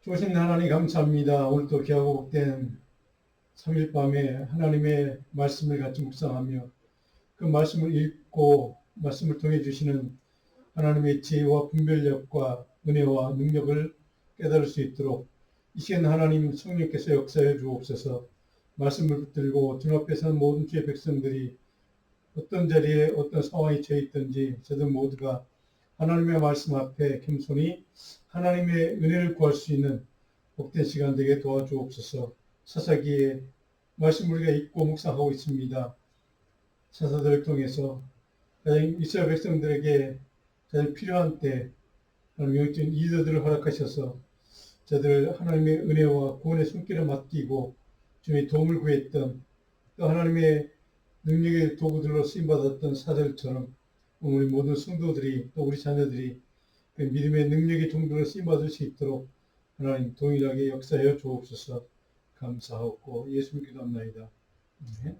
주신 하나님 감사합니다. 오늘도 귀하고 복된 3일 밤에 하나님의 말씀을 같이 묵상하며 그 말씀을 읽고 말씀을 통해 주시는 하나님의 지혜와 분별력과 은혜와 능력을 깨달을 수 있도록 이 시간 하나님 성령께서 역사해 주옵소서. 말씀을 붙들고 주 앞에 서는 모든 주의 백성들이 어떤 자리에 어떤 상황에 처해 있든지 저들 모두가 하나님의 말씀 앞에 겸손히 하나님의 은혜를 구할 수 있는 복된 시간 되게 도와주옵소서. 사사기에 말씀 우리가 읽고 묵상하고 있습니다. 사사들을 통해서 이스라엘 백성들에게 가장 필요한 때 하나님 영적인 리더들을 허락하셔서 저들 하나님의 은혜와 구원의 손길을 맡기고 주님의 도움을 구했던 또 하나님의 능력의 도구들로 쓰임받았던 사들처럼 우리 모든 성도들이 또 우리 자녀들이 그 믿음의 능력의 종들로 쓰임받을 수 있도록 하나님 동일하게 역사하여 주옵소서. 감사하고 예수님 기도합나이다. 네.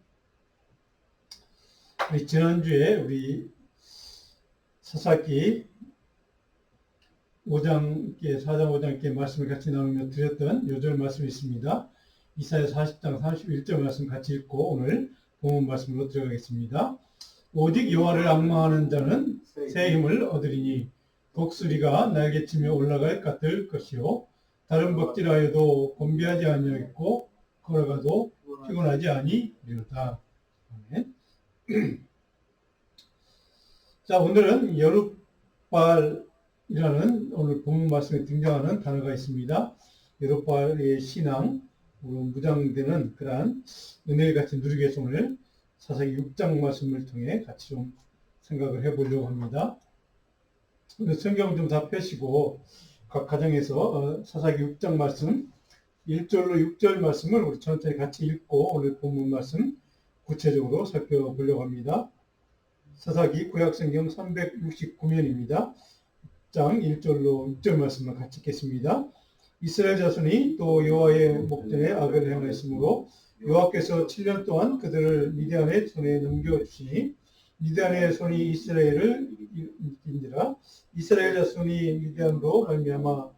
지난주에 우리 사사기 5장께 4장 5장께 말씀을 같이 나누며 드렸던 요절 말씀이 있습니다. 이사야 40장 31절 말씀 같이 읽고 오늘 본문 말씀으로 들어가겠습니다. 오직 여호와를 앙망하는 자는 새 힘을 얻으리니 독수리가 날개치며 올라갈 같을 것이요 다른 먹질하여도 곤비하지 아니하겠고 걸어가도 피곤하지 아니리로다. 아멘. 자, 오늘은 여룻바알이라는 오늘 본문 말씀에 등장하는 단어가 있습니다. 여룻바알의 신앙, 무장되는 그러한 은혜를 같이 누리기 위해서 오늘 사사기 6장 말씀을 통해 같이 좀 생각을 해보려고 합니다. 성경 좀 다 펴시고 각 가정에서 사사기 6장 말씀 1절로 6절 말씀을 우리 천천히 같이 읽고 오늘 본문 말씀 구체적으로 살펴보려고 합니다. 사사기 구약성경 369면입니다. 6장 1절로 6절 말씀을 같이 읽겠습니다. 이스라엘 자손이 또 여호와의 목전에 악을 행하였으므로 여호와께서 7년 동안 그들을 미디안의 손에 넘겨주시니 미디안의 손이 이스라엘을 이긴지라. 이스라엘 자손이 미디안으로 말미암아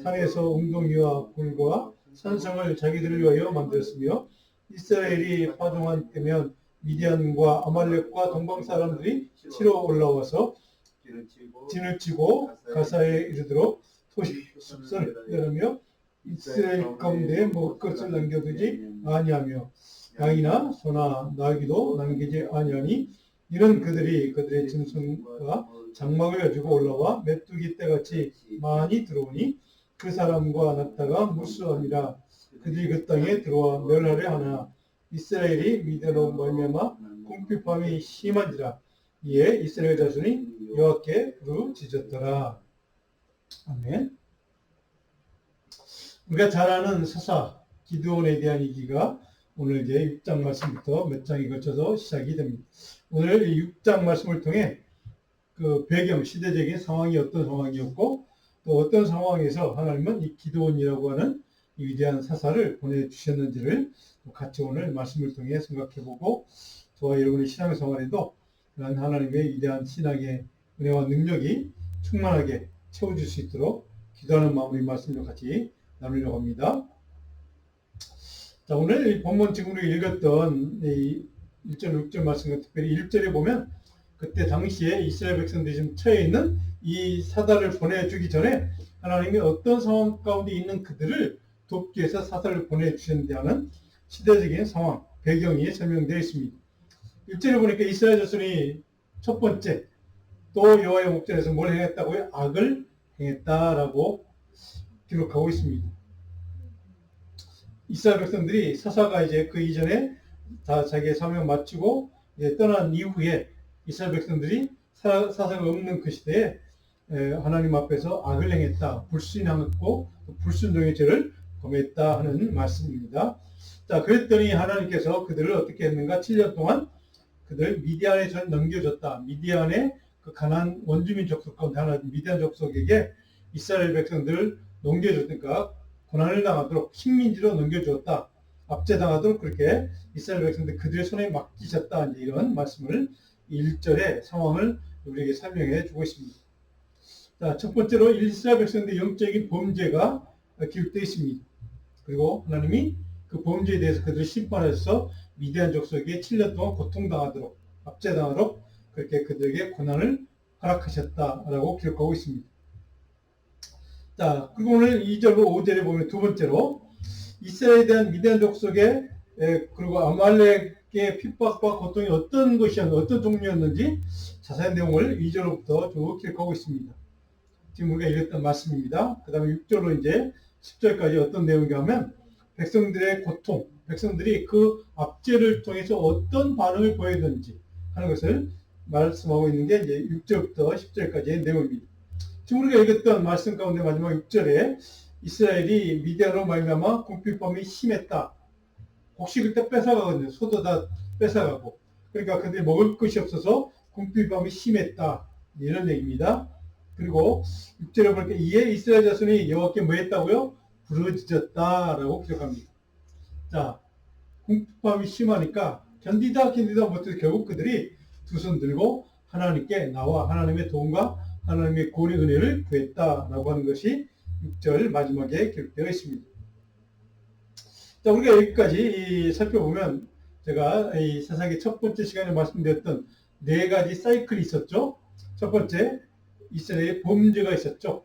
산에서 웅덩이와 굴과 산성을 자기들을 위하여 만들었으며 이스라엘이 파종한 때면 미디안과 아말렉과 동방 사람들이 치러 올라와서 진을 치고 가사에 이르도록 도시 숲선을 내려며 이스라엘 가운데 먹을 것을 남겨두지 아니하며 양이나 소나 나귀도 남기지 아니하니 이런 그들이 그들의 짐승과 장막을 가지고 올라와 메뚜기 떼같이 많이 들어오니 그 사람과 나타가 무수함이라. 그들이 그 땅에 들어와 멸하려 하나 이스라엘이 미디안으로 말미암아 궁핍함이 심한지라. 이에 이스라엘 자손이 여호와께 부르짖었더라. 아멘. 우리가 잘 아는 사사 기드온에 대한 얘기가 오늘 이제 6장 말씀부터 몇 장에 걸쳐서 시작이 됩니다. 오늘 이 6장 말씀을 통해 그 배경, 시대적인 상황이 어떤 상황이었고 또 어떤 상황에서 하나님은 이 기드온이라고 하는 이 위대한 사사를 보내주셨는지를 같이 오늘 말씀을 통해 생각해보고 저와 여러분의 신앙생활에도 그런 하나님의 위대한 신앙의 은혜와 능력이 충만하게 채워줄 수 있도록 기도하는 마음으로 이 말씀을 같이 나누려고 합니다. 자, 오늘 이 본문 지금 우리 읽었던 이 1절, 6절 말씀과 특별히 1절에 보면 그때 당시에 이스라엘 백성들이 지금 처해 있는 이 사사를 보내주기 전에 하나님이 어떤 상황 가운데 있는 그들을 돕기 위해서 사사를 보내주셨는데 하는 시대적인 상황, 배경이 설명되어 있습니다. 1절에 보니까 이스라엘 자손이 첫 번째 또 여호와의 목전에서 뭘 행했다고요? 악을 행했다라고 기록하고 있습니다. 이스라엘 백성들이 사사가 이제 그 이전에 다 자기의 사명 마치고 이제 떠난 이후에 이스라엘 백성들이 사사가 없는 그 시대에 하나님 앞에서 악을 행했다, 불순하고 불순종의 죄를 범했다 하는 말씀입니다. 자, 그랬더니 하나님께서 그들을 어떻게 했는가? 7년 동안 그들 미디안에 넘겨줬다. 미디안의 그 가나안 원주민 족속 가운데 하나 미디안 족속에게 이스라엘 백성들을 넘겨줬으니까 고난을 당하도록 식민지로 넘겨주었다. 압제당하도록 그렇게 이스라엘 백성들 그들의 손에 맡기셨다. 이제 이런 말씀을 1절의 상황을 우리에게 설명해 주고 있습니다. 자, 첫 번째로 이스라엘 백성들의 영적인 범죄가 기록되어 있습니다. 그리고 하나님이 그 범죄에 대해서 그들을 심판하셔서 미디안 족속에게 7년 동안 고통당하도록 압제당하도록 그렇게 그들에게 고난을 허락하셨다라고 기록하고 있습니다. 자, 그리고 오늘 2절로 5절에 보면 두 번째로 이스라엘에 대한 미디안 족속의 그리고 아말렉의 핍박과 고통이 어떤 것이었는지 어떤 종류였는지 자세한 내용을 2절로부터 쭉 기록하고 있습니다. 지금 우리가 읽었던 말씀입니다. 그 다음에 6절로 이제 10절까지 어떤 내용인가 하면 백성들의 고통, 백성들이 그 압제를 통해서 어떤 반응을 보였는지 하는 것을 말씀하고 있는 게 이제 6절부터 10절까지의 내용입니다. 지금 우리가 읽었던 말씀 가운데 마지막 6절에 이스라엘이 미디안으로 말미암아 궁핍함이 심했다. 곡식 그때 뺏어가거든요. 소도 다 뺏어가고. 그러니까 그들이 먹을 것이 없어서 궁핍함이 심했다. 이런 얘기입니다. 그리고 6절에 보니까 이에 이스라엘 자손이 여호와께 뭐 했다고요? 부르짖었다라고 기록합니다. 자, 궁핍함이 심하니까 견디다 못해서 결국 그들이 두 손 들고 하나님께 나와 하나님의 도움과 하나님의 구원의 은혜를 구했다라고 하는 것이 6절 마지막에 기록되어 있습니다. 자, 우리가 여기까지 살펴보면 제가 이 사사기 첫 번째 시간에 말씀드렸던 네 가지 사이클이 있었죠. 첫 번째, 이스라엘의 범죄가 있었죠.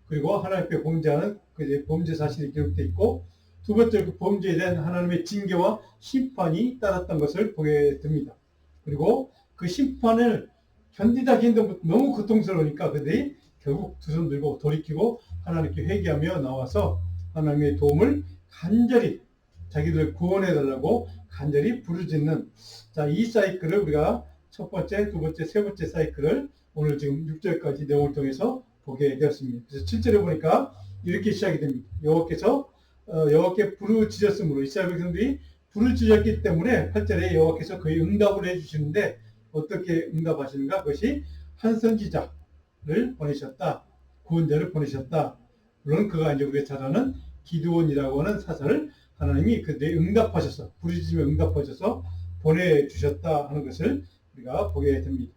그리고 하나님께 범죄하는 그 범죄 사실이 기록되어 있고, 두 번째 그 범죄에 대한 하나님의 징계와 심판이 따랐던 것을 보게 됩니다. 그리고 그 심판을 견디다 너무 고통스러우니까 그들이 결국 두 손 들고 돌이키고 하나님께 회개하며 나와서 하나님의 도움을 간절히 자기들 구원해달라고 간절히 부르짖는, 자, 이 사이클을 우리가 첫 번째, 두 번째, 세 번째 사이클을 오늘 지금 6절까지 내용을 통해서 보게 되었습니다. 그래서 7절에 보니까 이렇게 시작이 됩니다. 여호와께서 여호와께 부르짖었으므로 이스라엘 백성들이 부르짖었기 때문에 8절에 여호와께서 그의 응답을 해주시는데 어떻게 응답하시는가? 그것이 한 선지자를 보내셨다. 구원자를 보내셨다. 물론 그가 이제 우리가 잘 아는 기드온이라고 하는 사사를 하나님이 그들에 응답하셔서 부르짖으며 응답하셔서 보내주셨다 하는 것을 우리가 보게 됩니다.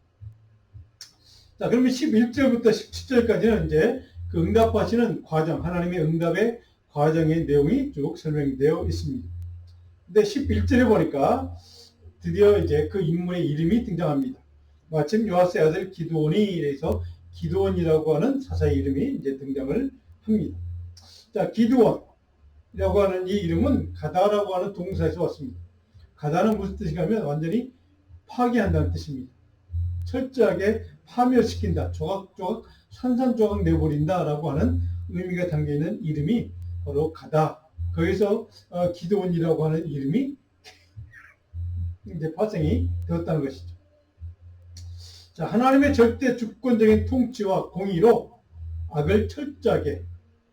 자, 그러면 11절부터 17절까지는 이제 그 응답하시는 과정, 하나님의 응답의 과정의 내용이 쭉 설명되어 있습니다. 근데 11절에 보니까 드디어 이제 그 인물의 이름이 등장합니다. 마침 요아스의 아들 기드온이 이래서 기드온이라고 하는 사사의 이름이 이제 등장을 합니다. 자, 기드온이라고 하는 이 이름은 가다라고 하는 동사에서 왔습니다. 가다는 무슨 뜻인가 하면 완전히 파괴한다는 뜻입니다. 철저하게 파멸시킨다, 조각조각 산산조각 내버린다라고 하는 의미가 담겨있는 이름이 바로 가다. 거기서 기드온이라고 하는 이름이 이제 파생이 되었다는 것이죠. 자, 하나님의 절대 주권적인 통치와 공의로 악을 철저하게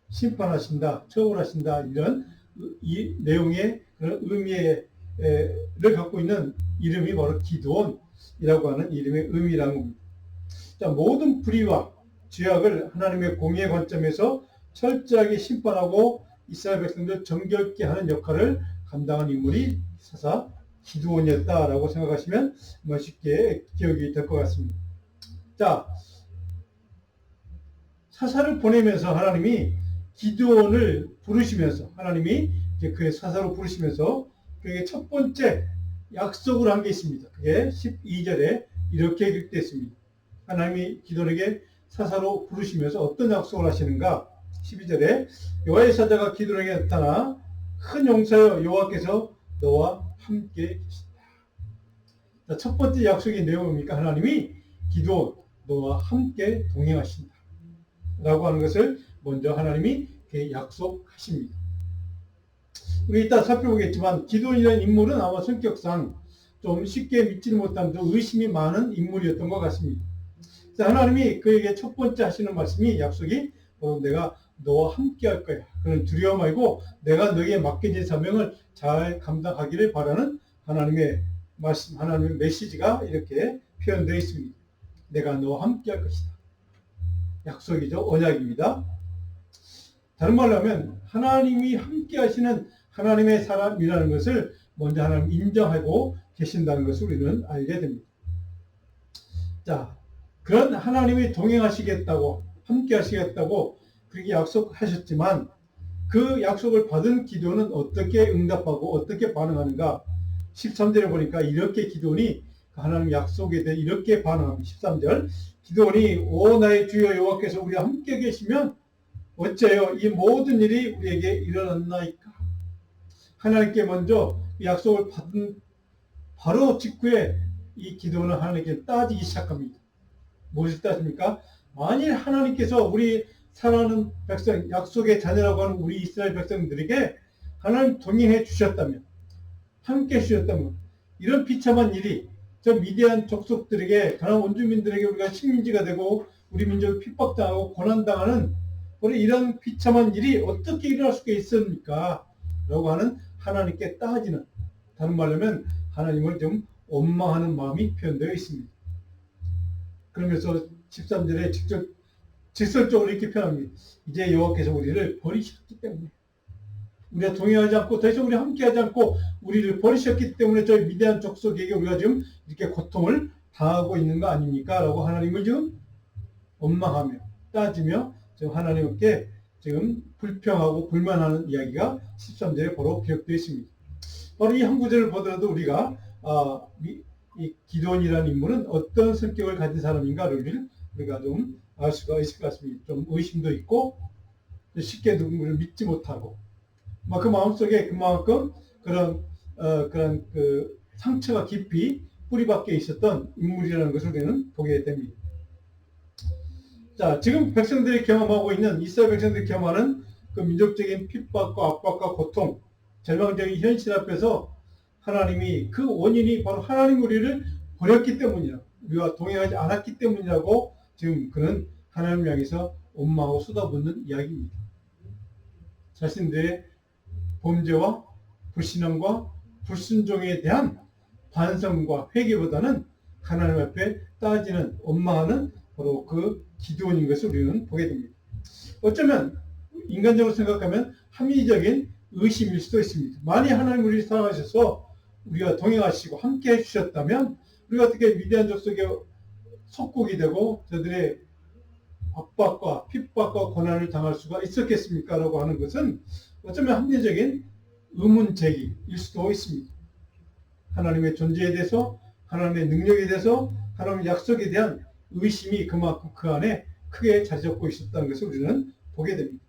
심판하신다, 처벌하신다, 이런 이 내용의 그런 의미를 갖고 있는 이름이 바로 기드온이라고 하는 이름의 의미라는 겁니다. 자, 모든 불의와 죄악을 하나님의 공의의 관점에서 철저하게 심판하고 이스라엘 백성들 정결케 하는 역할을 감당한 인물이 사사 기드온이었다라고 생각하시면 쉽게 기억이 될 것 같습니다. 자, 사사를 보내면서 하나님이 기드온을 부르시면서 하나님이 이제 그의 사사로 부르시면서 그에게 첫 번째 약속을 한 게 있습니다. 그게 12절에 이렇게 기록되어 있습니다. 하나님이 기드온에게 사사로 부르시면서 어떤 약속을 하시는가? 12절에 여호와의 사자가 기드온에게 나타나 큰 용사여 여호와께서 너와 함께 계신다. 자, 첫 번째 약속의 내용이 뭡니까? 하나님이 기드온 너와 함께 동행하신다 라고 하는 것을 먼저 하나님이 약속하십니다. 우리 이따 살펴보겠지만 기드온이라는 인물은 아마 성격상 좀 쉽게 믿지는 못한 좀 의심이 많은 인물이었던 것 같습니다. 하나님이 그에게 첫 번째 하시는 말씀이 약속이 내가 너와 함께 할 거야. 그런 두려움 말고 내가 너에게 맡겨진 사명을 잘 감당하기를 바라는 하나님의 말씀, 하나님의 메시지가 이렇게 표현되어 있습니다. 내가 너와 함께 할 것이다. 약속이죠. 언약입니다. 다른 말로 하면 하나님이 함께 하시는 하나님의 사람이라는 것을 먼저 하나님 인정하고 계신다는 것을 우리는 알게 됩니다. 자, 그런 하나님이 동행하시겠다고, 함께 하시겠다고 그렇게 약속하셨지만 그 약속을 받은 기도는 어떻게 응답하고 어떻게 반응하는가? 13절에 보니까 이렇게 기도니 하나님 약속에 대해 이렇게 반응합니다. 13절 기도니 오 나의 주여 여호와께서 우리와 함께 계시면 어째요 이 모든 일이 우리에게 일어났나이까? 하나님께 먼저 약속을 받은 바로 직후에 이 기도는 하나님께 따지기 시작합니다. 무엇을 따집니까? 만일 하나님께서 우리 사랑하는 백성, 약속의 자녀라고 하는 우리 이스라엘 백성들에게 하나님 동행해 주셨다면, 함께 해 주셨다면, 이런 비참한 일이 저 미디안 족속들에게, 가나안 원주민들에게 우리가 식민지가 되고 우리 민족이 핍박당하고 고난당하는 이런 비참한 일이 어떻게 일어날 수가 있습니까? 라고 하는 하나님께 따지는, 다른 말로 하면 하나님을 좀 원망하는 마음이 표현되어 있습니다. 그러면서 13절에 직접 직설적으로 이렇게 표현합니다. 이제 여호와께서 우리를 버리셨기 때문에, 우리가 동행하지 않고 더 이상 우리 함께하지 않고 우리를 버리셨기 때문에 저희 미디안 족속에게 우리가 지금 이렇게 고통을 당하고 있는 거 아닙니까? 라고 하나님을 지금 원망하며 따지며 지금 하나님께 지금 불평하고 불만하는 이야기가 13절에 바로 기록되어 있습니다. 바로 이 한 구절을 보더라도 우리가 이 기드온이라는 인물은 어떤 성격을 가진 사람인가를 우리가 좀 알 수가 있을 것 같습니다. 좀 의심도 있고 쉽게 누군가를 믿지 못하고 그 마음속에 그만큼 그런 그 상처가 깊이 뿌리박혀 있었던 인물이라는 것을 우리는 보게 됩니다. 자, 지금 백성들이 경험하고 있는 이스라엘 백성들이 경험하는 그 민족적인 핍박과 압박과 고통, 절망적인 현실 앞에서 하나님이 그 원인이 바로 하나님 우리를 버렸기 때문이라, 우리와 동행하지 않았기 때문이라고 지금 그는 하나님을 향해서 원망하고 쏟아붓는 이야기입니다. 자신들의 범죄와 불신앙과 불순종에 대한 반성과 회개보다는 하나님 앞에 따지는, 원망하는 바로 그 기드온인 것을 우리는 보게 됩니다. 어쩌면 인간적으로 생각하면 합리적인 의심일 수도 있습니다. 만약 하나님 우리를 사랑하셔서 우리가 동행하시고 함께 해주셨다면 우리가 어떻게 미디안 족속의 속국이 되고 저들의 압박과 핍박과 고난을 당할 수가 있었겠습니까? 라고 하는 것은 어쩌면 합리적인 의문 제기일 수도 있습니다. 하나님의 존재에 대해서, 하나님의 능력에 대해서, 하나님의 약속에 대한 의심이 그만큼 그 안에 크게 자리 잡고 있었다는 것을 우리는 보게 됩니다.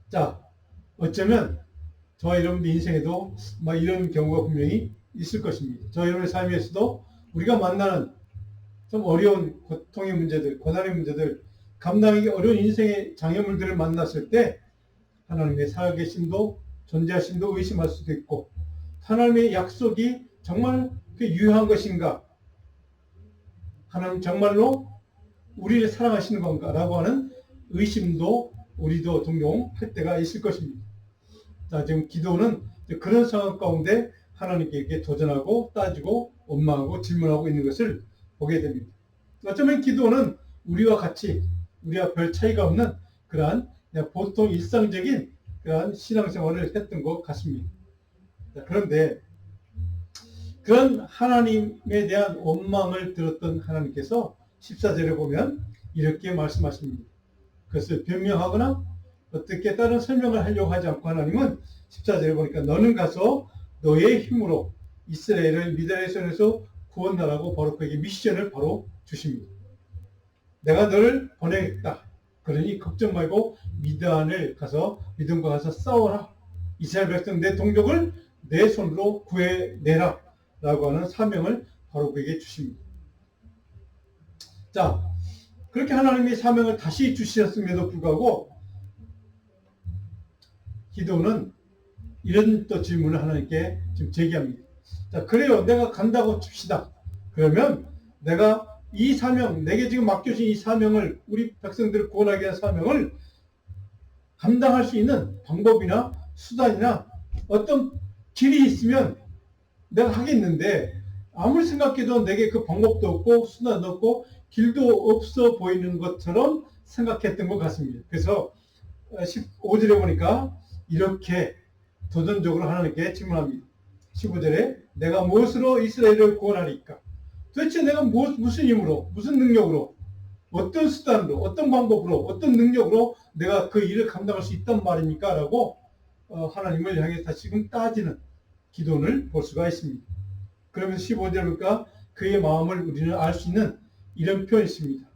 자, 어쩌면 저와 여러분들 인생에도 이런 경우가 분명히 있을 것입니다. 저와 여러분의 삶에서도 우리가 만나는 좀 어려운 고통의 문제들, 고난의 문제들, 감당하기 어려운 인생의 장애물들을 만났을 때 하나님의 살아계심도 존재하심도 의심할 수도 있고, 하나님의 약속이 정말 유효한 것인가, 하나님 정말로 우리를 사랑하시는 건가 라고 하는 의심도 우리도 종종 할 때가 있을 것입니다. 자, 지금 기도는 그런 상황 가운데 하나님께 도전하고 따지고 원망하고 질문하고 있는 것을 보게 됩니다. 어쩌면 기도는 우리와 같이, 우리와 별 차이가 없는 그러한 보통 일상적인 그러한 신앙생활을 했던 것 같습니다. 자, 그런데 그런 하나님에 대한 원망을 들었던 하나님께서 14절에 보면 이렇게 말씀하십니다. 그것을 변명하거나 어떻게 다른 설명을 하려고 하지 않고 하나님은 14절에 보니까 너는 가서 너의 힘으로 이스라엘을 미디안의 손에서 구원하라고 바로 그에게 미션을 바로 주십니다. 내가 너를 보내겠다. 그러니 걱정 말고 미디안을 가서 믿음과 가서 싸워라. 이스라엘 백성 내 동족을 내 손으로 구해내라. 라고 하는 사명을 바로 그에게 주십니다. 자, 그렇게 하나님이 사명을 다시 주셨음에도 불구하고 기도는 이런 또 질문을 하나님께 지금 제기합니다. 자, 그래요. 내가 간다고 칩시다. 그러면 내가 이 사명, 내게 지금 맡겨진 이 사명을, 우리 백성들을 구원하기 위한 사명을 감당할 수 있는 방법이나 수단이나 어떤 길이 있으면 내가 하겠는데 아무리 생각해도 내게 그 방법도 없고 수단도 없고 길도 없어 보이는 것처럼 생각했던 것 같습니다. 그래서 15절에 보니까 이렇게 도전적으로 하나님께 질문합니다. 15절에 내가 무엇으로 이스라엘을 구원하리까? 도대체 내가 무슨 힘으로, 무슨 능력으로, 어떤 수단으로, 어떤 방법으로, 어떤 능력으로 내가 그 일을 감당할 수 있단 말입니까? 라고 하나님을 향해 다시금 따지는 기도를 볼 수가 있습니다. 그러면서 15절에 보니까 그의 마음을 우리는 알 수 있는 이런 표현이 있습니다.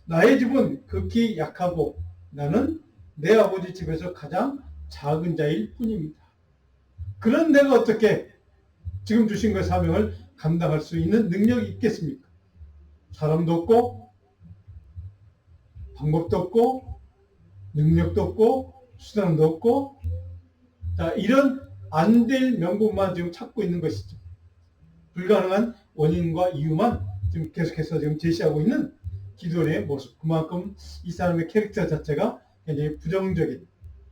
나의 집은 극히 약하고 나는 내 아버지 집에서 가장 작은 자일 뿐입니다. 그런 내가 어떻게 지금 주신 그 사명을 감당할 수 있는 능력이 있겠습니까? 사람도 없고 방법도 없고 능력도 없고 수단도 없고, 자, 이런 안 될 명분만 지금 찾고 있는 것이죠. 불가능한 원인과 이유만 지금 계속해서 지금 제시하고 있는 기도의 모습. 그만큼 이 사람의 캐릭터 자체가 굉장히 부정적인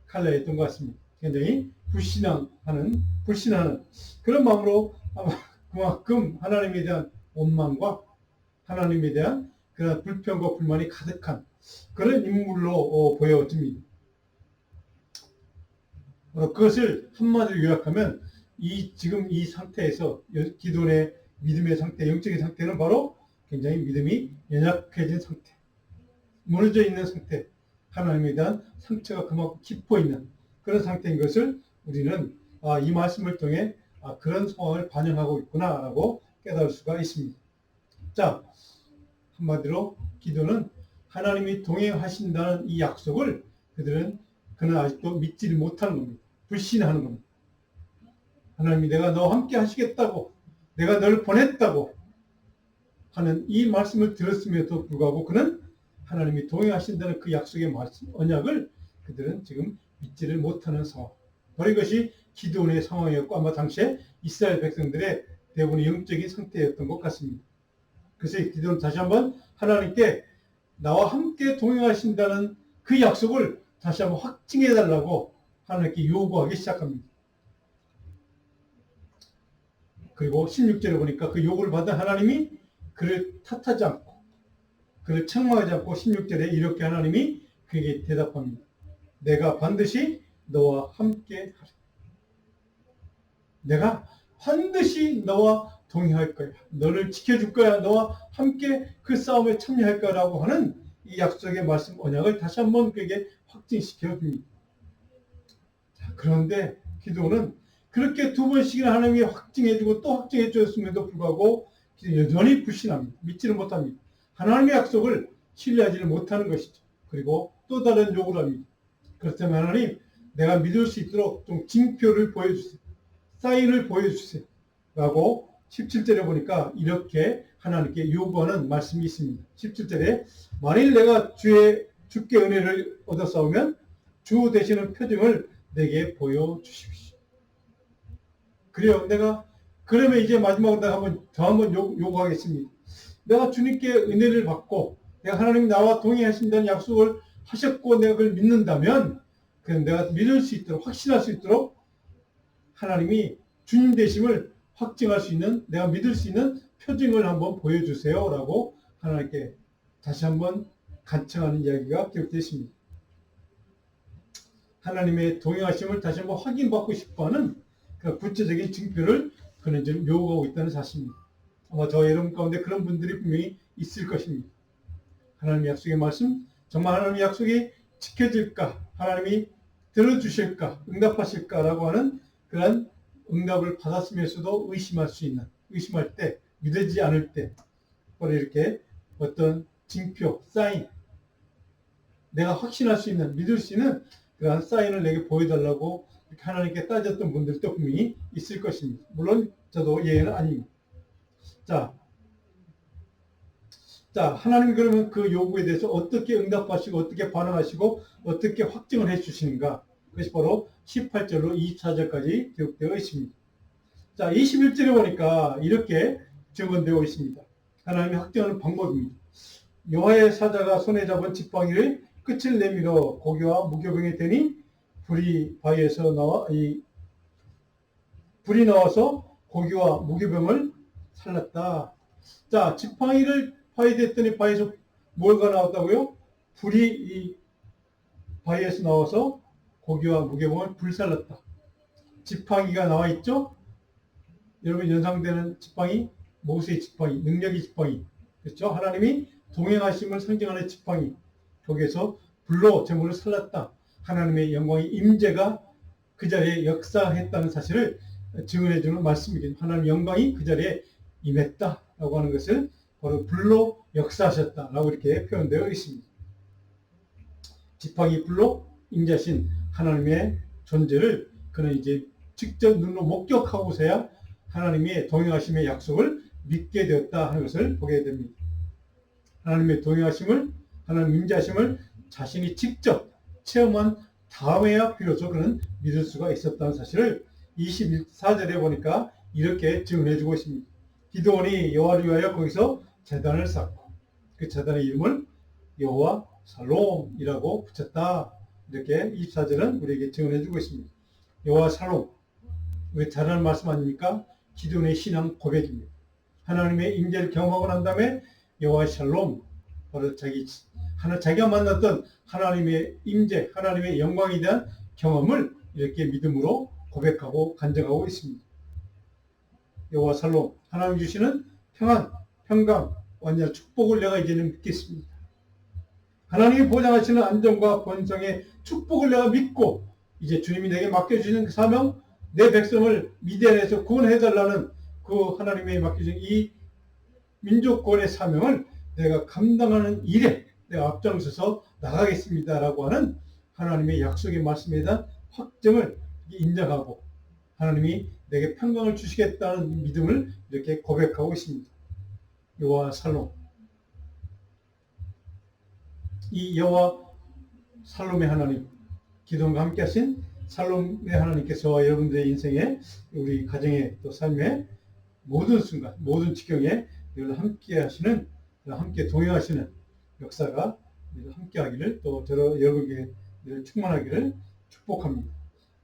컬러였던 것 같습니다. 굉장히 불신하는 그런 마음으로 아마 그만큼 하나님에 대한 원망과 하나님에 대한 그런 불평과 불만이 가득한 그런 인물로 보여집니다. 그것을 한마디로 요약하면 지금 이 상태에서 기도의 믿음의 상태, 영적인 상태는 바로 굉장히 믿음이 연약해진 상태, 무너져 있는 상태, 하나님에 대한 상처가 그만큼 깊어 있는 그런 상태인 것을 우리는 이 말씀을 통해 그런 상황을 반영하고 있구나라고 깨달을 수가 있습니다. 자, 한마디로 기도는 하나님이 동행하신다는 이 약속을 그는 아직도 믿지를 못하는 겁니다. 불신하는 겁니다. 하나님이 내가 너와 함께 하시겠다고, 내가 너를 보냈다고 하는 이 말씀을 들었음에도 불구하고 그는 하나님이 동행하신다는 그 약속의 말씀, 언약을 그들은 지금 믿지를 못하는 상황. 바로 이것이 기도원의 상황이었고 아마 당시에 이스라엘 백성들의 대부분의 영적인 상태였던 것 같습니다. 그래서 기도는 다시 한번 하나님께 나와 함께 동행하신다는 그 약속을 다시 한번 확증해달라고 하나님께 요구하기 시작합니다. 그리고 16절에 보니까 그 요구를 받은 하나님이 그를 탓하지 않고 그를 책망하지 않고 16절에 이렇게 하나님이 그에게 대답합니다. 내가 반드시 너와 함께 하리. 내가 반드시 너와 동행할 거야. 너를 지켜줄 거야. 너와 함께 그 싸움에 참여할 거라고 하는 이 약속의 말씀 언약을 다시 한번 그에게 확증시켜 줍니다. 그런데 기도는 그렇게 두 번씩이나 하나님이 확증해주고 또 확증해 주었음에도 불구하고 여전히 불신합니다. 믿지를 못합니다. 하나님의 약속을 신뢰하지를 못하는 것이죠. 그리고 또 다른 요구를 합니다. 그렇다면 하나님, 내가 믿을 수 있도록 좀 징표를 보여주세요. 사인을 보여주세요. 라고 17절에 보니까 이렇게 하나님께 요구하는 말씀이 있습니다. 17절에 만일 내가 주께 은혜를 얻어 싸우면 주 되시는 표징을 내게 보여주십시오. 그래요. 그러면 이제 마지막으로 내가 한번 요구하겠습니다. 내가 주님께 은혜를 받고 내가 하나님 나와 동행하신다는 약속을 하셨고 내가 그걸 믿는다면 그럼 내가 믿을 수 있도록 확신할 수 있도록 하나님이 주님 되심을 확증할 수 있는 내가 믿을 수 있는 표징을 한번 보여주세요 라고 하나님께 다시 한번 간청하는 이야기가 기록되어 있습니다. 하나님의 동행하심을 다시 한번 확인받고 싶어하는 그 구체적인 증표를 그는 지금 요구하고 있다는 사실입니다. 아마 저 여러분 가운데 그런 분들이 분명히 있을 것입니다. 하나님의 약속의 말씀, 정말 하나님의 약속이 지켜질까? 하나님이 들어주실까? 응답하실까라고 하는 그런 응답을 받았으면서도 의심할 때, 믿어지지 않을 때, 바로 이렇게 어떤 징표, 사인, 내가 확신할 수 있는, 믿을 수 있는 그러한 사인을 내게 보여달라고 이렇게 하나님께 따졌던 분들도 분명히 있을 것입니다. 물론 저도 예외는 아닙니다. 자, 하나님이 그러면 그 요구에 대해서 어떻게 응답하시고 어떻게 반응하시고 어떻게 확증을 해주시는가? 그것이 바로 18절로 24절까지 기록되어 있습니다. 자, 21절에 보니까 이렇게 적언되어 있습니다. 하나님이 확증하는 방법입니다. 여호와의 사자가 손에 잡은 지팡이를 끝을 내밀어 고기와 무교병에 대니 불이 나와서 고기와 무교병을 살랐다. 자, 지팡이를 바위에 댔더니 바위에서 뭐가 나왔다고요? 불이 이 바위에서 나와서 고기와 무교병을 불살랐다. 지팡이가 나와 있죠? 여러분 연상되는 지팡이, 모세의 지팡이, 능력의 지팡이. 그렇죠? 하나님이 동행하심을 상징하는 지팡이. 거기에서 불로 제물을 살랐다. 하나님의 영광의 임재가 그 자리에 역사했다는 사실을 증언해주는 말씀이겠죠. 하나님의 영광이 그 자리에 임했다라고 하는 것을 바로 불로 역사하셨다라고 이렇게 표현되어 있습니다. 지팡이 불로 임재하신 하나님의 존재를 그는 이제 직접 눈으로 목격하고서야 하나님의 동행하심의 약속을 믿게 되었다 하는 것을 보게 됩니다. 하나님의 동행하심을, 하나님 임재하심을 자신이 직접 체험한 다음에야 비로소 그는 믿을 수가 있었다는 사실을 24절에 보니까 이렇게 증언해 주고 있습니다. 기드온이 여호와를 위하여 거기서 제단을 쌓고 그 제단의 이름을 여호와 살롬이라고 붙였다. 이렇게 24절은 우리에게 증언해 주고 있습니다. 여호와 살롬, 왜 잘하는 말씀 아닙니까? 기드온의 신앙 고백입니다. 하나님의 임재를 경험하고 난 다음에 여호와 샬롬, 바로 자기가 만났던 하나님의 임재, 하나님의 영광에 대한 경험을 이렇게 믿음으로 고백하고 간증하고 있습니다. 여호와 살롬, 하나님 주시는 평안, 평강, 완전한 축복을 내가 이제는 믿겠습니다. 하나님이 보장하시는 안정과 번성의 축복을 내가 믿고 이제 주님이 내게 맡겨주시는 그 사명, 내 백성을 미디안에서 구원해달라는 그 하나님의 맡겨주신 이 민족권의 사명을 내가 감당하는 일에 내가 앞장서서 나가겠습니다라고 하는 하나님의 약속의 말씀에 대한 확정을 인정하고 하나님이 내게 평강을 주시겠다는 믿음을 이렇게 고백하고 있습니다. 여호와 살롬, 이 여호와 살롬의 하나님, 기도원과 함께 하신 살롬의 하나님께서 여러분들의 인생에 우리 가정의 또 삶의 모든 순간, 모든 지경에 늘 함께 하시는, 함께 동행하시는 역사가 늘 함께 하기를 또 여러분에게 늘 충만하기를 축복합니다.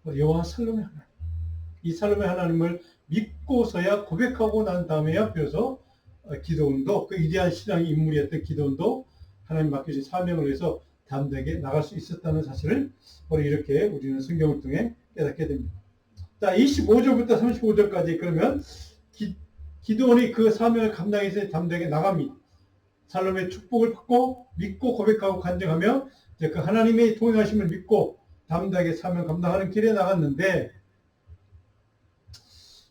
여호와 살롬의 하나님, 이 살롬의 하나님을 믿고서야 고백하고 난 다음에야 비로소 기도원도, 그 위대한 신앙의 인물이었던 기도원도 하나님 맡겨진 사명을 위해서 담대하게 나갈 수 있었다는 사실을 바로 이렇게 우리는 성경을 통해 깨닫게 됩니다. 자, 25절부터 35절까지 그러면 기도원이 그 사명을 감당해서 담대하게 나갑니다. 살롬의 축복을 받고 믿고 고백하고 간증하며 이제 그 하나님의 동행하심을 믿고 담대하게 사명 감당하는 길에 나갔는데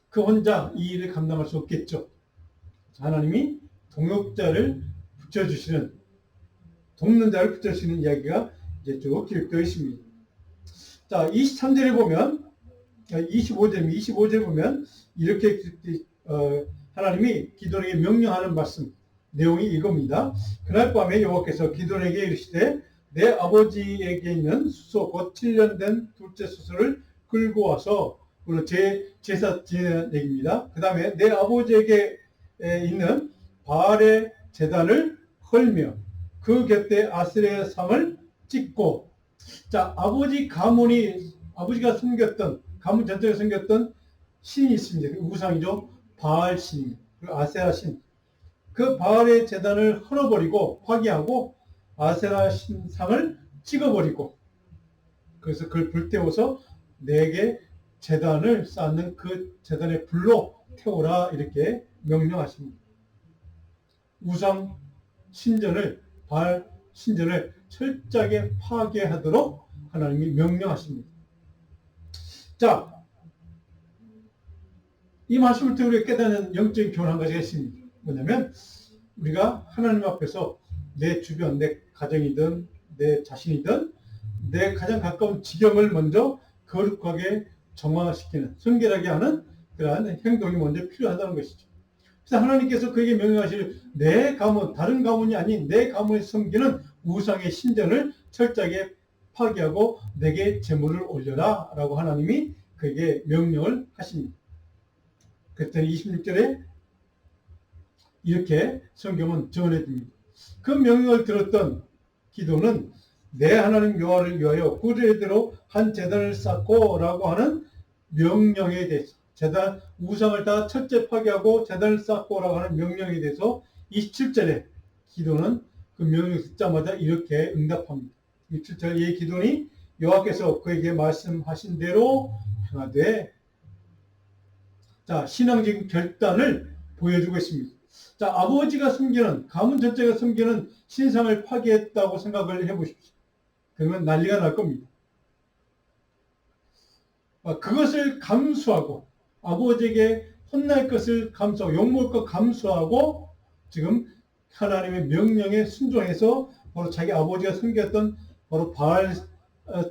그 혼자 이 일을 감당할 수 없겠죠. 하나님이 동역자를 붙여주시는, 돕는 자를 붙여주시는 이야기가 이제 쭉 기록되어 있습니다. 자, 23절에 보면, 25절 보면 이렇게 하나님이 기도원에게 명령하는 말씀, 내용이 이겁니다. 그날 밤에 여호와께서 기도원에게 이르시되 내 아버지에게 있는 수소 곧 7년 된 둘째 수소를 끌고 와서, 물론 제사 지내는 얘기입니다. 그 다음에 내 아버지에게 있는 바알의 제단을 헐며 그 곁에 아스레의 상을 찍고, 자, 아버지가 섬겼던, 가문 전체에 섬겼던 신이 있습니다. 그 우상이죠. 바알 신입니다. 그 아세라 신. 그 바알의 제단을 헐어버리고 파괴하고 아세라 신 상을 찍어버리고, 그래서 그걸 불태워서 내게 제단을 쌓는 그 제단의 불로 태우라 이렇게 명령하십니다. 우상 신전을, 바알 신전을 철저하게 파괴하도록 하나님이 명령하십니다. 자, 이 말씀을 통해 우리가 깨닫는 영적인 교훈 한 가지가 있습니다. 뭐냐면 우리가 하나님 앞에서 내 주변, 내 가정이든 내 자신이든 내 가장 가까운 지경을 먼저 거룩하게 정화시키는, 성결하게 하는 그러한 행동이 먼저 필요하다는 것이죠. 그래서 하나님께서 그에게 명령하실 내 가문, 다른 가문이 아닌 내 가문에 섬기는 우상의 신전을 철저하게 파괴하고 내게 제물을 올려라 라고 하나님이 그에게 명령을 하십니다. 그랬더니 26절에 이렇게 성경은 전해 줍니다. 그 명령을 들었던 기도는 내 하나님 여호와를 위하여 구례대로 한 제단을 쌓고 라고 하는 명령에 대해서, 제단, 우상을 다 철저히 파괴하고 제단을 쌓고 라고 하는 명령에 대해서 27절에 기도는 그 명령을 듣자마자 이렇게 응답합니다. 27절에 이 기도니 여호와께서 그에게 말씀하신 대로 행하되 자, 신앙적인 결단을 보여주고 있습니다. 자, 아버지가 숨기는, 가문 전체가 숨기는 신상을 파괴했다고 생각을 해보십시오. 그러면 난리가 날 겁니다. 그것을 감수하고, 아버지에게 혼날 것을 감수하고, 욕먹을 것 감수하고, 지금 하나님의 명령에 순종해서 바로 자기 아버지가 섬겼던 바로 바알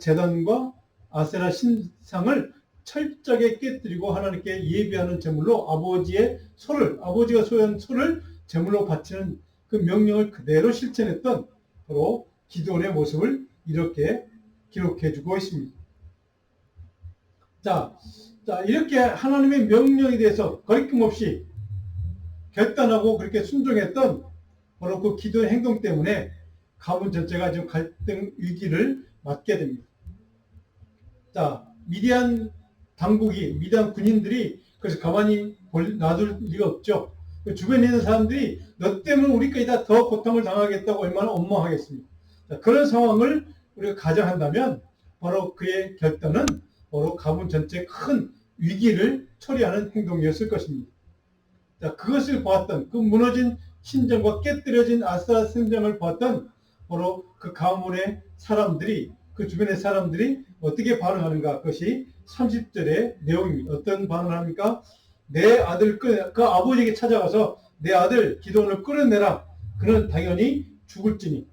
제단과 아세라 신상을 철저하게 깨뜨리고 하나님께 예배하는 제물로 아버지의 소를, 아버지가 소유한 소를 제물로 바치는 그 명령을 그대로 실천했던 바로 기드온의 모습을 이렇게 기록해주고 있습니다. 자, 이렇게 하나님의 명령에 대해서 거리낌 없이 결단하고 그렇게 순종했던 바로 그 기도의 행동 때문에 가문 전체가 지금 갈등 위기를 맞게 됩니다. 자, 미디안 당국이, 미디안 군인들이 그래서 가만히 놔둘 리가 없죠. 주변에 있는 사람들이 너 때문에 우리까지 다 더 고통을 당하겠다고 얼마나 원망하겠습니까? 자, 그런 상황을 우리가 가정한다면 바로 그의 결단은 바로 가문 전체 큰 위기를 처리하는 행동이었을 것입니다. 자, 그것을 보았던 그 무너진 신정과 깨뜨려진 아스라 신정을 보았던 바로 그 가문의 사람들이, 그 주변의 사람들이 어떻게 반응하는가, 그것이 30절의 내용입니다. 어떤 반응을 합니까? 내 아들 그 아버지에게 찾아가서 내 아들 기드온을 끌어내라. 그는 당연히 죽을지니.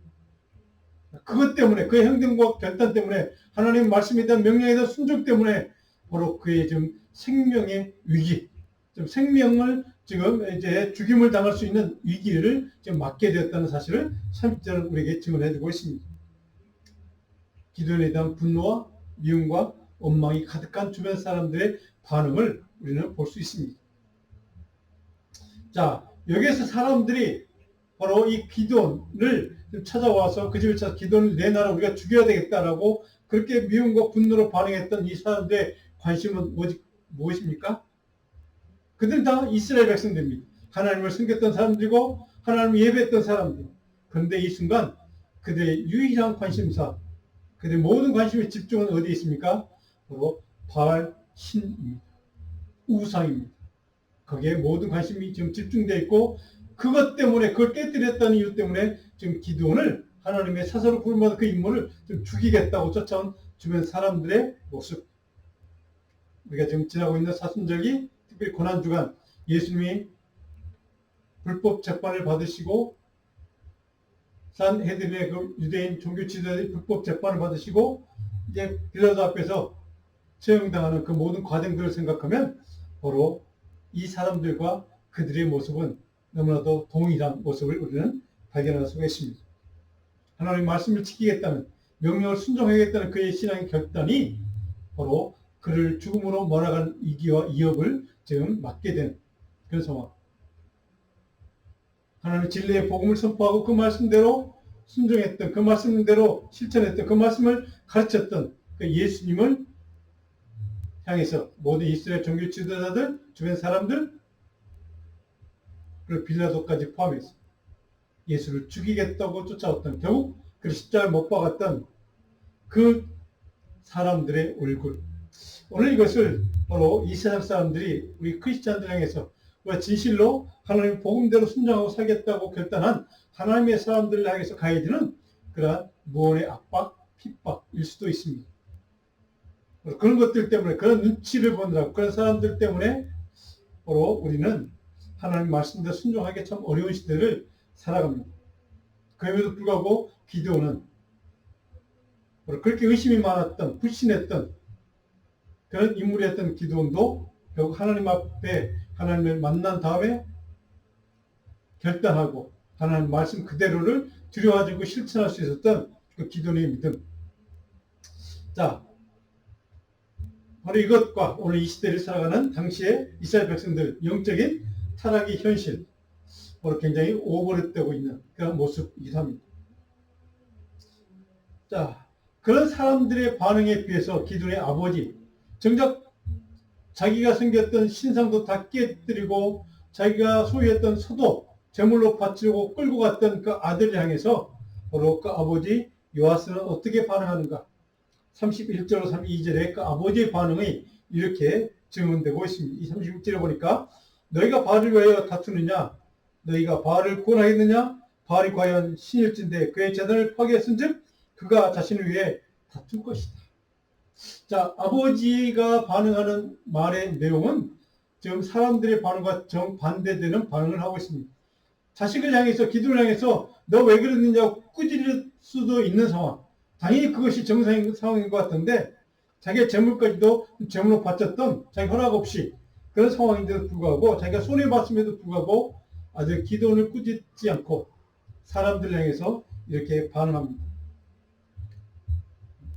그것 때문에, 그의 행동과 결단 때문에, 하나님 말씀에 대한 명령에 대한 순종 때문에 바로 그의 좀 생명의 위기, 좀 생명을 지금 이제 죽임을 당할 수 있는 위기를 지금 맞게 되었다는 사실을 30절은 우리에게 증언해주고 있습니다. 기드온에 대한 분노와 미움과 원망이 가득한 주변 사람들의 반응을 우리는 볼 수 있습니다. 자, 여기에서 사람들이 바로 이 기드온을 찾아와서 그 집을 찾아 기드온을 내놔라, 우리가 죽여야 되겠다라고 그렇게 미움과 분노로 반응했던 이 사람들의 관심은 무엇입니까? 그들은 다 이스라엘 백성들입니다. 하나님을 섬겼던 사람들이고 하나님을 예배했던 사람들. 그런데 이 순간 그들의 유일한 관심사, 그들의 모든 관심의 집중은 어디에 있습니까? 바로 바알 신입니다. 우상입니다. 거기에 모든 관심이 지금 집중되어 있고 그것 때문에, 그걸 깨뜨렸다는 이유 때문에 지금 기드온을 하나님의 사사로 부름받은 그 인물을 좀 죽이겠다고 쫓아온 주변 사람들의 모습. 우리가 지금 지나고 있는 사순절기, 특별히 고난주간, 예수님이 불법 재판을 받으시고 산헤드린의 그 유대인 종교 지도자들이 불법 재판을 받으시고 이제 빌라도 앞에서 처형당하는 그 모든 과정들을 생각하면 바로 이 사람들과 그들의 모습은 너무나도 동일한 모습을 우리는 발견할 수가 있습니다. 하나님의 말씀을 지키겠다는, 명령을 순종하겠다는 그의 신앙의 결단이 바로 그를 죽음으로 몰아간 위기와 위협을 지금 맞게 된 그런 상황. 하나님의 진리의 복음을 선포하고 그 말씀대로 순종했던, 그 말씀대로 실천했던, 그 말씀을 가르쳤던 그 예수님을 향해서 모든 이스라엘 종교 지도자들, 주변 사람들, 그리고 빌라도까지 포함해서 예수를 죽이겠다고 쫓아왔던, 결국 그를 십자가에 못 박았던 그 사람들의 얼굴. 오늘 이것을 바로 이 세상 사람들이 우리 크리스찬들 향해서 우리가 진실로 하나님의 복음대로 순종하고 살겠다고 결단한 하나님의 사람들을 향해서 가해지는 그러한 무언의 압박, 핍박일 수도 있습니다. 그런 것들 때문에, 그런 눈치를 보느라고, 그런 사람들 때문에 바로 우리는 하나님 말씀대로 순종하기 참 어려운 시대를 살아갑니다. 그럼에도 불구하고 기드온은 그렇게 의심이 많았던, 불신했던 그런 인물이었던 기드온도 결국 하나님 앞에 하나님을 만난 다음에 결단하고 하나님 말씀 그대로를 들여가지고 실천할 수 있었던 그 기드온의 믿음. 자, 바로 이것과 오늘 이 시대를 살아가는 당시의 이스라엘 백성들 영적인 타락의 현실, 바로 굉장히 오버랩되고 있는 그런 모습이기도 합니다. 자, 그런 사람들의 반응에 비해서 기드온의 아버지, 정작 자기가 섬겼던 신상도 다 깨뜨리고 자기가 소유했던 소도 제물로 바치고 끌고 갔던 그 아들을 향해서 바로 그 아버지 요아스는 어떻게 반응하는가? 31절로 32절에 그 아버지의 반응이 이렇게 증언되고 있습니다. 이 36절에 보니까 너희가 바알을 위하여 다투느냐? 너희가 바알을 구원하겠느냐? 바알이 과연 신일진데 그의 재단을 파괴했은즉 그가 자신을 위해 다툴 것이다. 자, 아버지가 반응하는 말의 내용은 지금 사람들의 반응과 정반대되는 반응을 하고 있습니다. 자식을 향해서, 기도를 향해서 너 왜 그랬느냐고 꾸짖을 수도 있는 상황. 당연히 그것이 정상인 상황인 것 같은데 자기의 재물까지도 재물로 바쳤던 자기 허락 없이 그런 상황인데도 불구하고 자기가 손해봤음에도 불구하고 아주 기도를 꾸짖지 않고 사람들을 향해서 이렇게 반응합니다.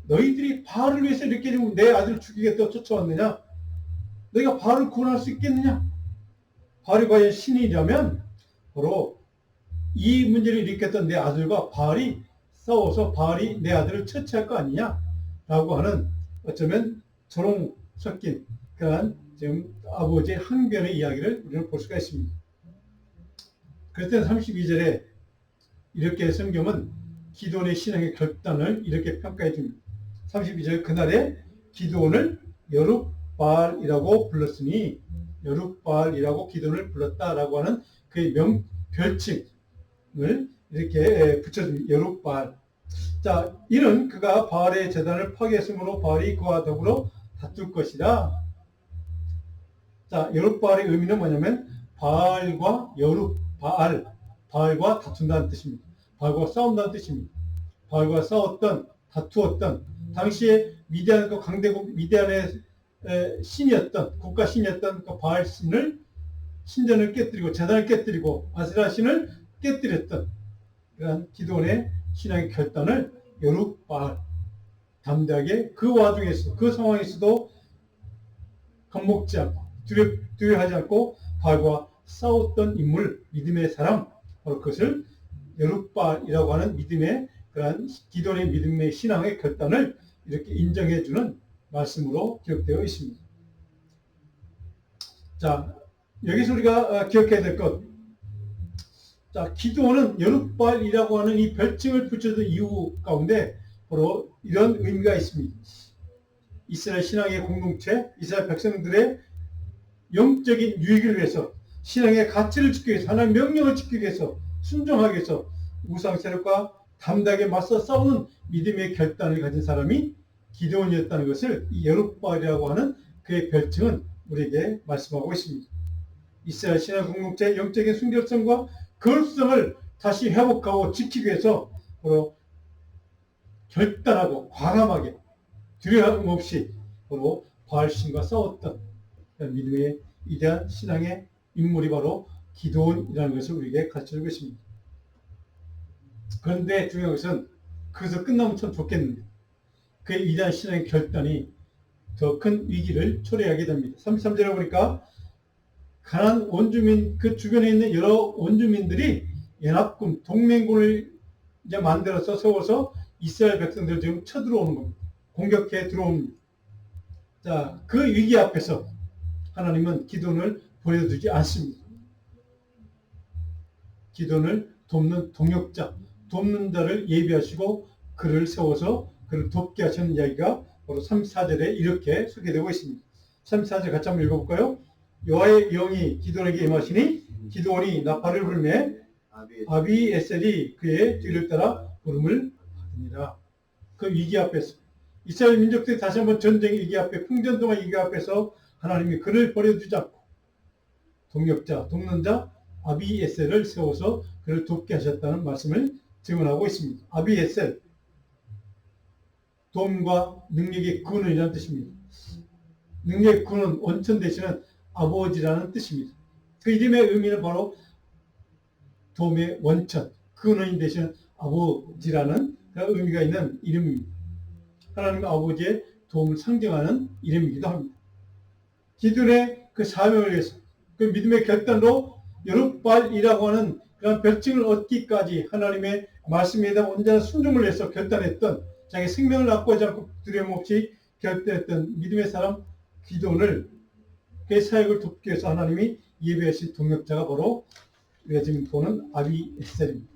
너희들이 바알을 위해서 이렇게 내 아들을 죽이겠다고 쫓아왔느냐? 너희가 바알을 구원할 수 있겠느냐? 바알이 과연 신이라면 바로 이 문제를 일으켰던 내 아들과 바알이 싸워서 바알이 내 아들을 처치할 거 아니냐? 라고 하는 어쩌면 조롱 섞인 그러한 지금 아버지의 항변의 이야기를 우리는 볼 수가 있습니다. 그랬더니 32절에 이렇게 성경은 기드온의 신앙의 결단을 이렇게 평가해 줍니다. 32절 그날에 기드온을 여룹바알이라고 불렀으니 여룹바알이라고 기드온을 불렀다라고 하는 그의 별칭을 이렇게 붙여줍니다. 여룹바알. 자, 이는 그가 바알의 제단을 파괴했으므로 바알이 그와 더불어 다툴 것이라. 자, 여룹바알의 의미는 뭐냐면 바알과 바알과 다툰다는 뜻입니다. 바알과 싸운다는 뜻입니다. 바알과 싸웠던, 다투었던, 당시에 미디안과 강대국 미디안의 신이었던, 국가 신이었던 그 바알 신을, 신전을 깨뜨리고, 제단을 깨뜨리고, 아세라 신을 깨뜨렸던 그러한 기드온의 신앙의 결단을 여룹바알, 담대하게 그 와중에서, 그 상황에서도 겁먹지 않고, 두려워하지 않고, 바알과 싸웠던 인물, 믿음의 사람, 바로 그것을 여룹바알이라고 하는 믿음의 그러한 기드온의 믿음의 신앙의 결단을 이렇게 인정해주는 말씀으로 기록되어 있습니다. 자, 여기서 우리가 기억해야 될 것. 자, 기드온은 여룹바알이라고 하는 이 별칭을 붙여준 이유 가운데 바로 이런 의미가 있습니다. 이스라엘 신앙의 공동체, 이스라엘 백성들의 영적인 유익을 위해서, 신앙의 가치를 지키기 위해서, 하나님의 명령을 지키기 위해서, 순종하기 위해서 우상 세력과 담대하게 맞서 싸우는 믿음의 결단을 가진 사람이 기드온이었다는 것을 이 여룹바알이라고 하는 그의 별칭은 우리에게 말씀하고 있습니다. 이스라엘 신앙 공동체의 영적인 순결성과 거룩성을 다시 회복하고 지키기 위해서 바로 결단하고 과감하게 두려움 없이 바로 바알신과 싸웠던 믿음의 위대한 신앙의 인물이 바로 기드온이라는 것을 우리에게 가르쳐주고 있습니다. 그런데 중요한 것은 그것을 끝나면 참 좋겠는데 그의 위대한 신앙의 결단이 더 큰 위기를 초래하게 됩니다. 33절에 보니까 가나안 원주민 그 주변에 있는 여러 원주민들이 연합군 동맹군을 이제 만들어서 세워서 이스라엘 백성들을 지금 쳐들어오는 겁니다. 공격해 들어옵니다. 자, 그 위기 앞에서 하나님은 기드온을 버려두지 않습니다. 기드온을 돕는 동역자, 돕는 자를 예비하시고 그를 세워서 그를 돕게 하시는 이야기가 바로 34절에 이렇게 소개되고 있습니다. 34절 같이 한번 읽어볼까요? 여호와의 영이 기드온에게 임하시니 기드온이 나팔을 불매 아비에셀이 그의 뒤를 따라 부름을 받으니라. 그 위기 앞에서 이스라엘 민족들이 다시 한번 전쟁의 위기 앞에 풍전등화 위기 앞에서 하나님이 그를 버려두지 않고 동역자, 돕는 자 아비에셀을 세워서 그를 돕게 하셨다는 말씀을 증언하고 있습니다. 아비에셀, 도움과 능력의 근원이라는 뜻입니다. 능력의 근원, 원천 대신은 아버지라는 뜻입니다. 그 이름의 의미는 바로 도움의 원천, 근원인 대신 아버지라는 그런 의미가 있는 이름입니다. 하나님의 아버지의 도움을 상징하는 이름이기도 합니다. 기드온의 그 사명을 위해서 그 믿음의 결단으로 여룹바알이라고 하는 그런 별칭을 얻기까지 하나님의 말씀에 대한 온전한 순종을 위해서 결단했던 자기 생명을 아까워하지 않고 두려움 없이 결단했던 믿음의 사람 기드온을 그의 사역을 돕기 위해서 하나님이 예비하신 동역자가 바로 우리가 지금 보는 아비에셀입니다.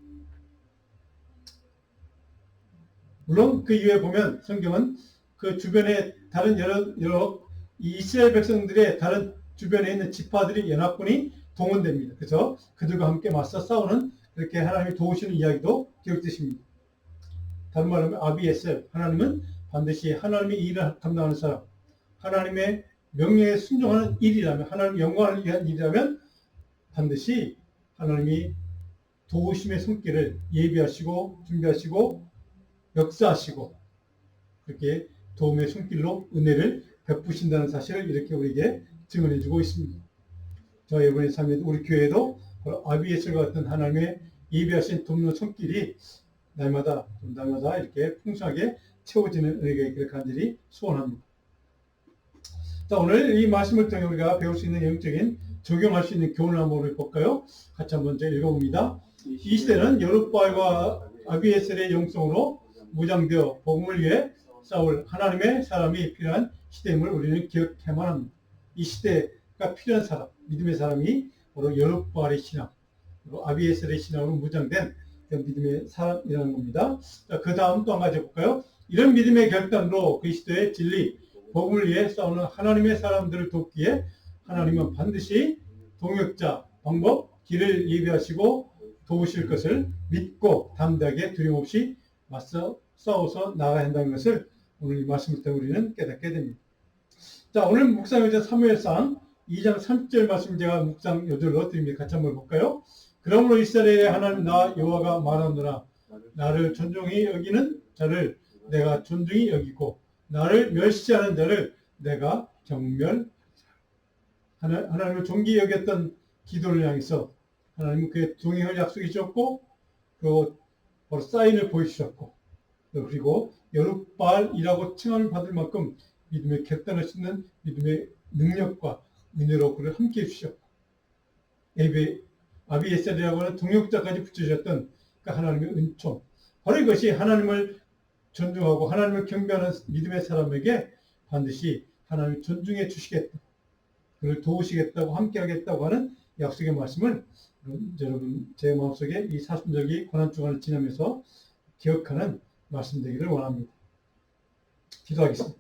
물론 그 이후에 보면 성경은 그 주변에 다른 여러 이 이스라엘 백성들의 다른 주변에 있는 지파들이 연합군이 동원됩니다. 그래서 그들과 함께 맞서 싸우는 그렇게 하나님이 도우시는 이야기도 기록되십니다. 다른 말로 하면 아비에셀, 하나님은 반드시 하나님의 일을 감당하는 사람, 하나님의 명령에 순종하는 일이라면, 하나님의 영광을 위한 일이라면 반드시 하나님이 도우심의 손길을 예비하시고 준비하시고 역사하시고 그렇게 도움의 손길로 은혜를 베푸신다는 사실을 이렇게 우리에게 증언해주고 있습니다. 저 이번에 참여도 우리 교회도 아비에셀과 같은 하나님의 예비하신 돕는 손길이 날마다 이렇게 풍성하게 채워지는 은혜가 있기를 간절히 소원합니다. 자, 오늘 이 말씀을 통해 우리가 배울 수 있는 영적인 적용할 수 있는 교훈을 한번 볼까요? 같이 한번 읽어봅니다. 이 시대는 여룻바알과 아비에셀의 영성으로 무장되어 복음을 위해 싸울 하나님의 사람이 필요한 시대임을 우리는 기억해야만 합니다. 이 시대가 필요한 사람, 믿음의 사람이 바로 여룻바알의 신앙, 그리고 아비에셀의 신앙으로 무장된 믿음의 사람이라는 겁니다. 자, 그 다음 또 한 가지 볼까요? 이런 믿음의 결단으로 그리스도의 진리, 복음을 위해 싸우는 하나님의 사람들을 돕기에 하나님은 반드시 동역자, 방법, 길을 예비하시고 도우실 것을 믿고 담대하게 두려움없이 맞서 싸워서 나가야 한다는 것을 오늘 이 말씀을 통해 우리는 깨닫게 됩니다. 자, 오늘 묵상 요절 사무엘상 2장 30절 말씀 제가 묵상 요절로 드립니다. 같이 한번 볼까요? 그러므로 이스라엘의 하나님 나 여호와가 말하노라 나를 존중히 여기는 자를 내가 존중히 여기고 나를 멸시하는 자를 내가 경멸 하나님을 존귀히 여겼던 기도를 향해서 하나님은 그의 동행을 약속해 주셨고 그 바로 사인을 보여주셨고 그리고 여룻바알이라고 칭함을 받을 만큼 믿음의 결단할 수 있는 믿음의 능력과 은혜로 그를 함께해 주셨고 아비에셀이라고 하는 동역자까지 붙여주셨던 그 하나님의 은총 바로 이것이 하나님을 존중하고 하나님을 경배하는 믿음의 사람에게 반드시 하나님을 존중해 주시겠다. 그를 도우시겠다고 함께하겠다고 하는 약속의 말씀을 여러분 제 마음속에 이 사순절기 고난주간을 지나면서 기억하는 말씀 되기를 원합니다. 기도하겠습니다.